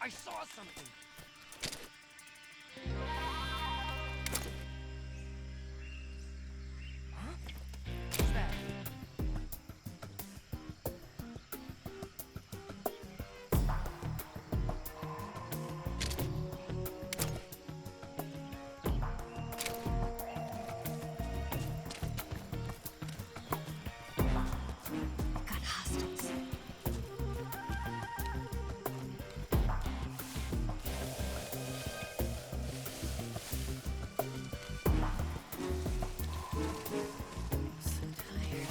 I saw something. Huh? What's that? Got hostiles. So tired.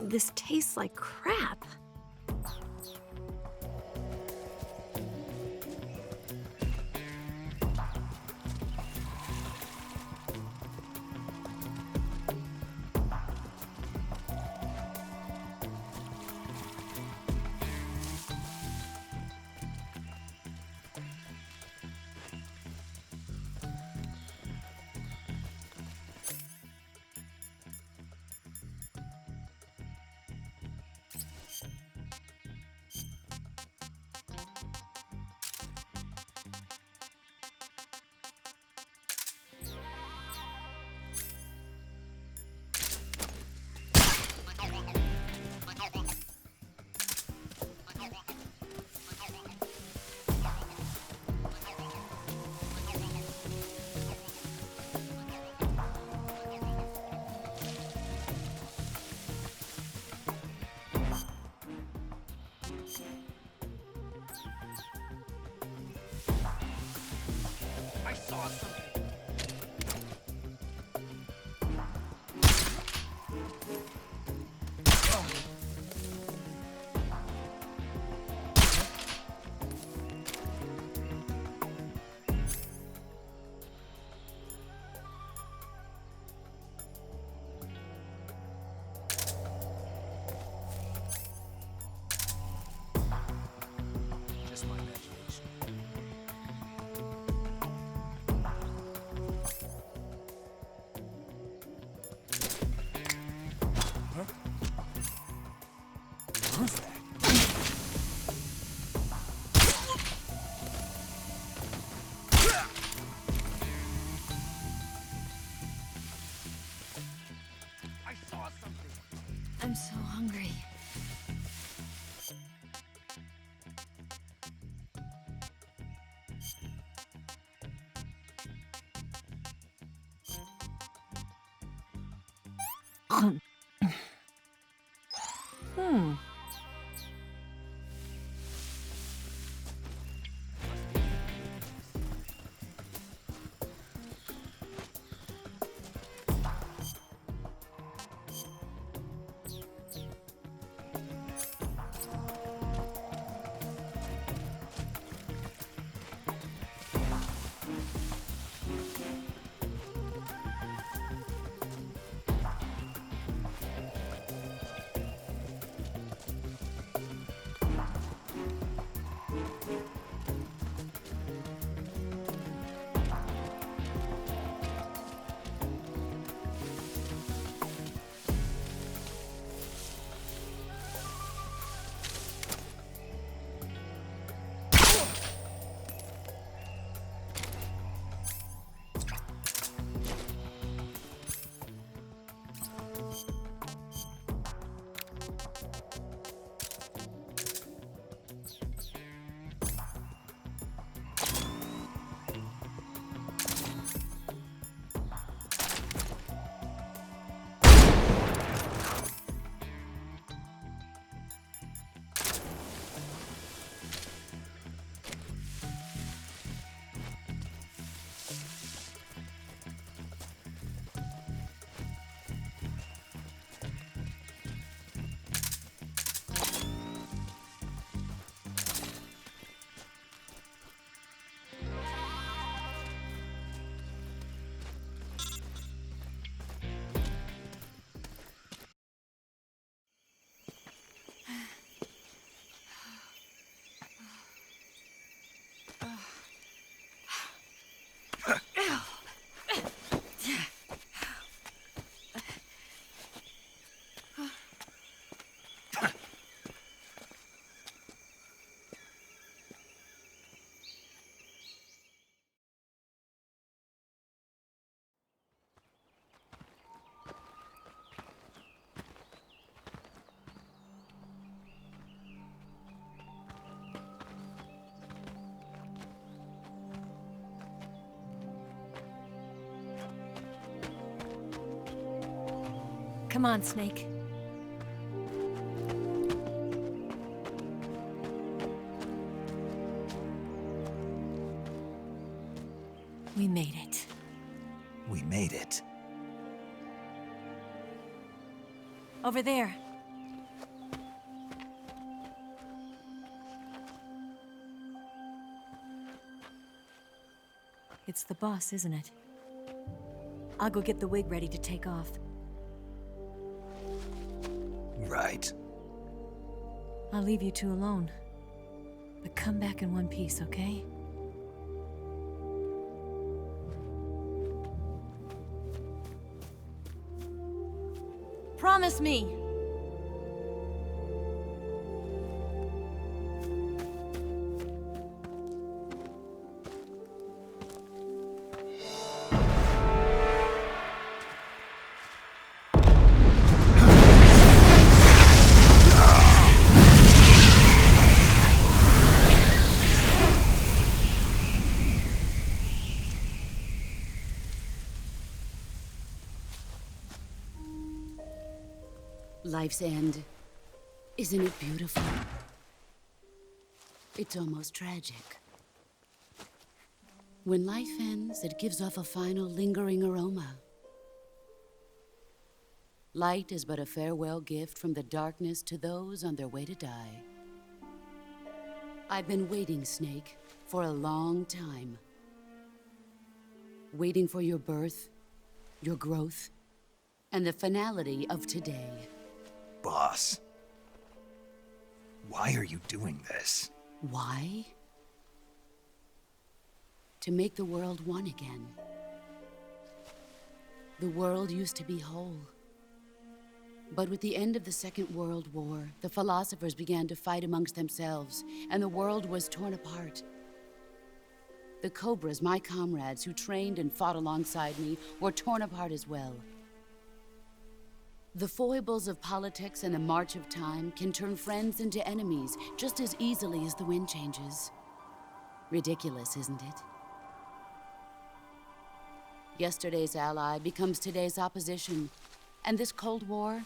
This tastes like crap. I saw something. Just my imagination. Huh? What's that? I saw something. I'm so hungry. Hmm. Come on, Snake. We made it. We made it. Over there. It's the boss, isn't it? I'll go get the wig ready to take off. Right. I'll leave you two alone. But come back in one piece, okay? Promise me! Life's end. Isn't it beautiful? It's almost tragic. When life ends, it gives off a final lingering aroma. Light is but a farewell gift from the darkness to those on their way to die. I've been waiting, Snake, for a long time. Waiting for your birth, your growth, and the finality of today. Boss. Why are you doing this? Why? To make the world one again. The world used to be whole. But with the end of the Second World War, the philosophers began to fight amongst themselves, and the world was torn apart. The Cobras, my comrades who trained and fought alongside me, were torn apart as well. The foibles of politics and the march of time can turn friends into enemies just as easily as the wind changes. Ridiculous, isn't it? Yesterday's ally becomes today's opposition. And this Cold War?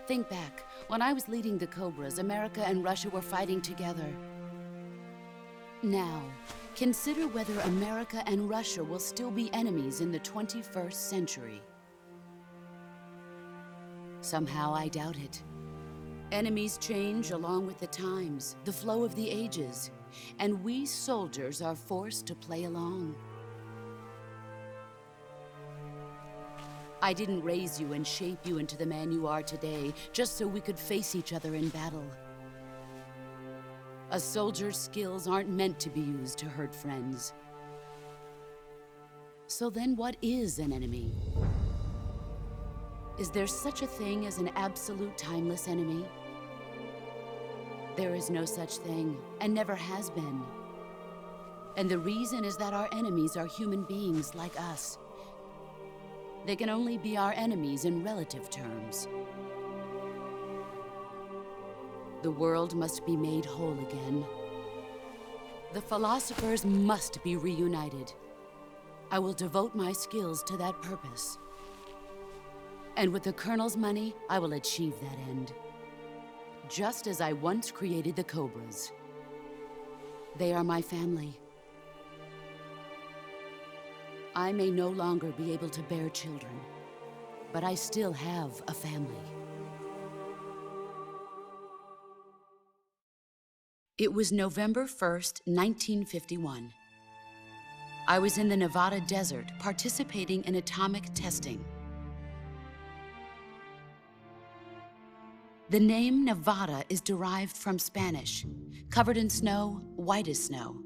Think back. When I was leading the Cobras, America and Russia were fighting together. Now, consider whether America and Russia will still be enemies in the 21st century. Somehow I doubt it. Enemies change along with the times, the flow of the ages, and we soldiers are forced to play along. I didn't raise you and shape you into the man you are today just so we could face each other in battle. A soldier's skills aren't meant to be used to hurt friends. So then what is an enemy? Is there such a thing as an absolute timeless enemy? There is no such thing, and never has been. And the reason is that our enemies are human beings like us. They can only be our enemies in relative terms. The world must be made whole again. The philosophers must be reunited. I will devote my skills to that purpose. And with the Colonel's money, I will achieve that end. Just as I once created the Cobras. They are my family. I may no longer be able to bear children, but I still have a family. It was November 1st, 1951. I was in the Nevada desert participating in atomic testing. The name Nevada is derived from Spanish, covered in snow, white as snow.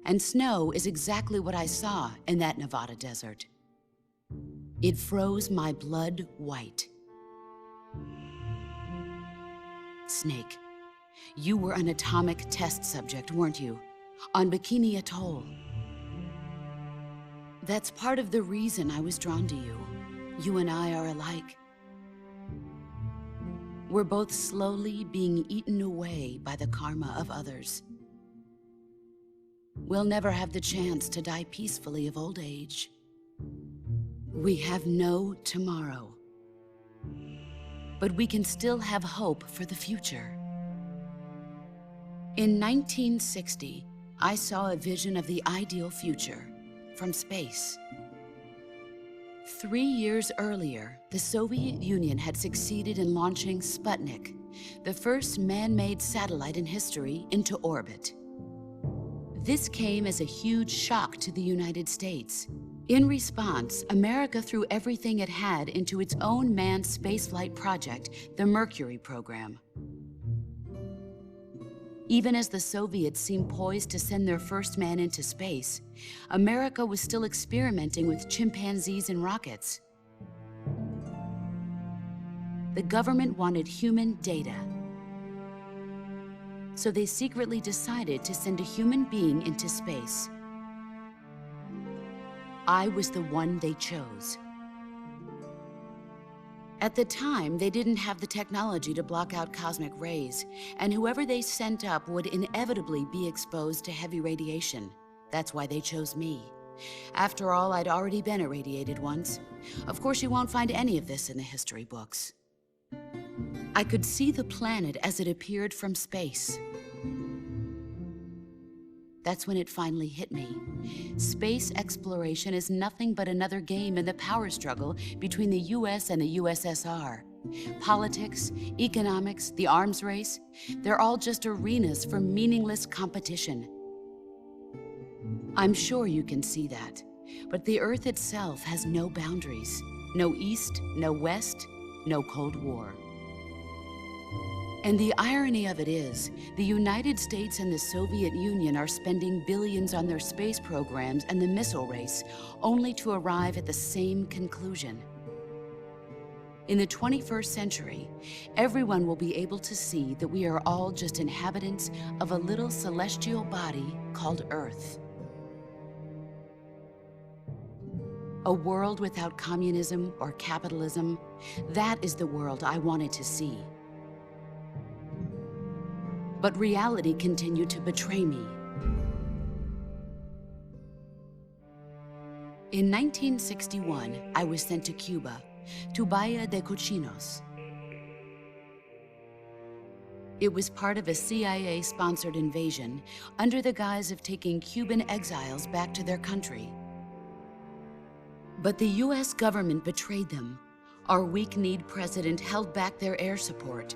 And snow is exactly what I saw in that Nevada desert. It froze my blood white. Snake, you were an atomic test subject, weren't you? On Bikini Atoll. That's part of the reason I was drawn to you. You and I are alike. We're both slowly being eaten away by the karma of others. we'll never have the chance to die peacefully of old age. We have no tomorrow. But we can still have hope for the future. In 1960, I saw a vision of the ideal future from space. 3 years earlier, the Soviet Union had succeeded in launching Sputnik, the first man-made satellite in history, into orbit. This came as a huge shock to the United States. In response, America threw everything it had into its own manned spaceflight project, the Mercury program. Even as the Soviets seemed poised to send their first man into space, America was still experimenting with chimpanzees and rockets. The government wanted human data. So they secretly decided to send a human being into space. I was the one they chose. At the time, they didn't have the technology to block out cosmic rays, and whoever they sent up would inevitably be exposed to heavy radiation. That's why they chose me. After all, I'd already been irradiated once. Of course, you won't find any of this in the history books. I could see the planet as it appeared from space. That's when it finally hit me. Space exploration is nothing but another game in the power struggle between the US and the USSR. Politics, economics, the arms race, they're all just arenas for meaningless competition. I'm sure you can see that, but the Earth itself has no boundaries. No East, no West, no Cold War. And the irony of it is, the United States and the Soviet Union are spending billions on their space programs and the missile race, only to arrive at the same conclusion. In the 21st century, everyone will be able to see that we are all just inhabitants of a little celestial body called Earth. A world without communism or capitalism, that is the world I wanted to see. But reality continued to betray me. In 1961, I was sent to Cuba, to Bahia de Cochinos. It was part of a CIA-sponsored invasion under the guise of taking Cuban exiles back to their country. But the US government betrayed them. Our weak-kneed president held back their air support.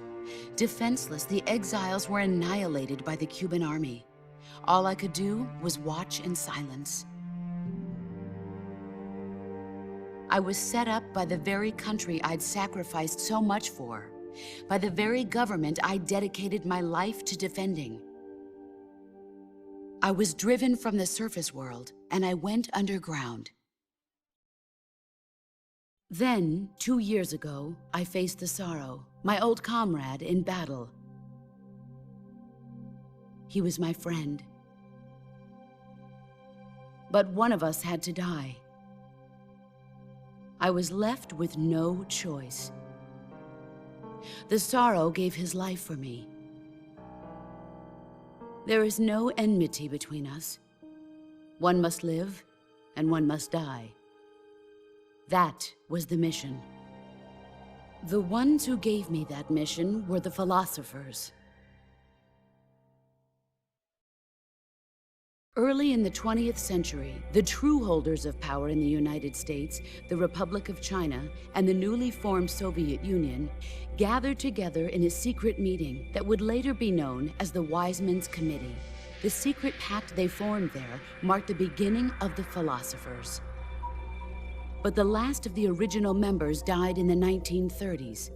Defenseless, the exiles were annihilated by the Cuban army. All I could do was watch in silence. I was set up by the very country I'd sacrificed so much for, by the very government I dedicated my life to defending. I was driven from the surface world, and I went underground. Then, 2 years ago, I faced the Sorrow, my old comrade in battle. He was my friend. But one of us had to die. I was left with no choice. The Sorrow gave his life for me. There is no enmity between us. One must live, and one must die. That was the mission. The ones who gave me that mission were the philosophers. Early in the 20th century, the true holders of power in the United States, the Republic of China, and the newly formed Soviet Union gathered together in a secret meeting that would later be known as the Wiseman's Committee. The secret pact they formed there marked the beginning of the philosophers. But the last of the original members died in the 1930s.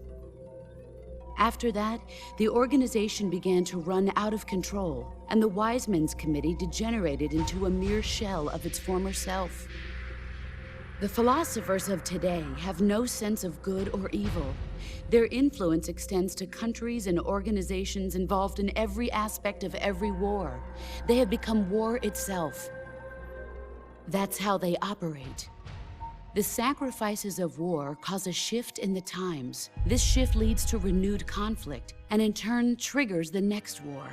After that, the organization began to run out of control, and the Wiseman's Committee degenerated into a mere shell of its former self. The philosophers of today have no sense of good or evil. Their influence extends to countries and organizations involved in every aspect of every war. They have become war itself. That's how they operate. The sacrifices of war cause a shift in the times. This shift leads to renewed conflict, and in turn triggers the next war.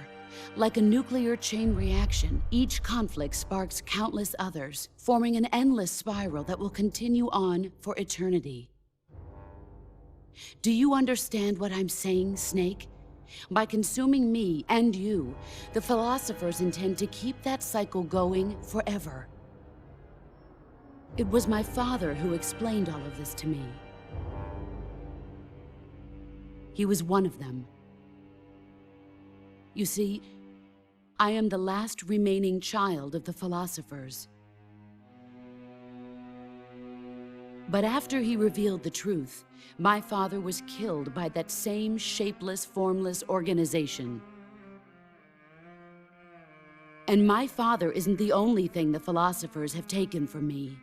Like a nuclear chain reaction, each conflict sparks countless others, forming an endless spiral that will continue on for eternity. Do you understand what I'm saying, Snake? By consuming me and you, the philosophers intend to keep that cycle going forever. It was my father who explained all of this to me. He was one of them. You see, I am the last remaining child of the philosophers. But after he revealed the truth, my father was killed by that same shapeless, formless organization. And my father isn't the only thing the philosophers have taken from me.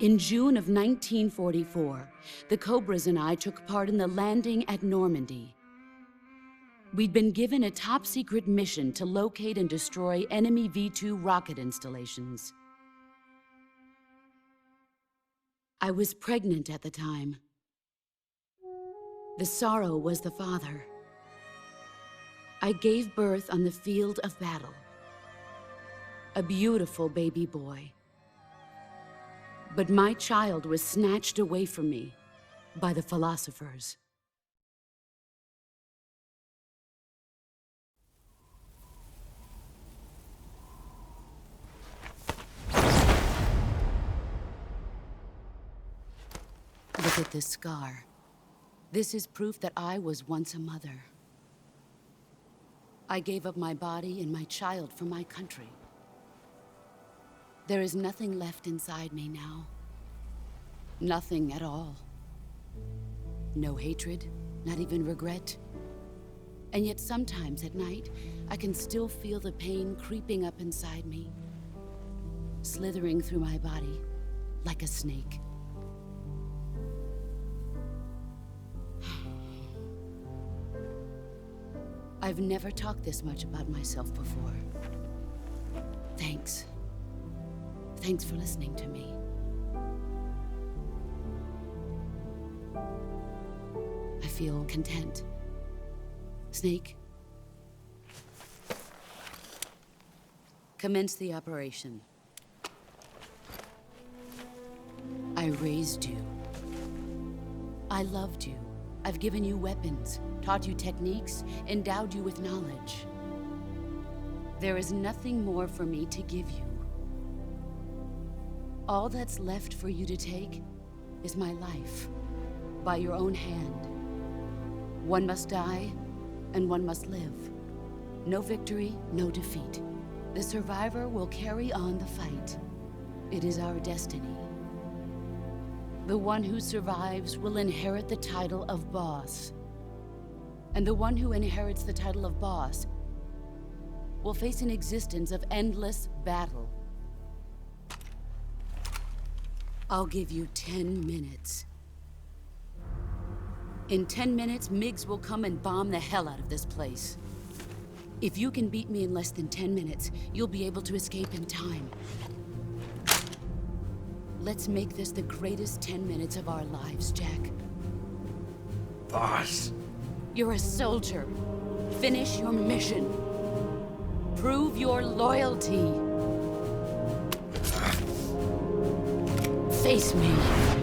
In June of 1944, the Cobras and I took part in the landing at Normandy. We'd been given a top-secret mission to locate and destroy enemy V-2 rocket installations. I was pregnant at the time. The sorrow was the father. I gave birth on the field of battle. A beautiful baby boy. But my child was snatched away from me by the philosophers. Look at this scar. This is proof that I was once a mother. I gave up my body and my child for my country. There is nothing left inside me now. Nothing at all. No hatred, not even regret. And yet sometimes at night, I can still feel the pain creeping up inside me, slithering through my body like a snake. I've never talked this much about myself before. Thanks. Thanks for listening to me. I feel content. Snake, commence the operation. I raised you. I loved you. I've given you weapons, taught you techniques, endowed you with knowledge. There is nothing more for me to give you. All that's left for you to take is my life, by your own hand. One must die, and one must live. No victory, no defeat. The survivor will carry on the fight. It is our destiny. The one who survives will inherit the title of boss. And the one who inherits the title of boss will face an existence of endless battle. I'll give you 10 minutes. In 10 minutes, MiGs will come and bomb the hell out of this place. If you can beat me in less than 10 minutes, you'll be able to escape in time. Let's make this the greatest 10 minutes of our lives, Jack. Boss. You're a soldier. Finish your mission. Prove your loyalty. Face me.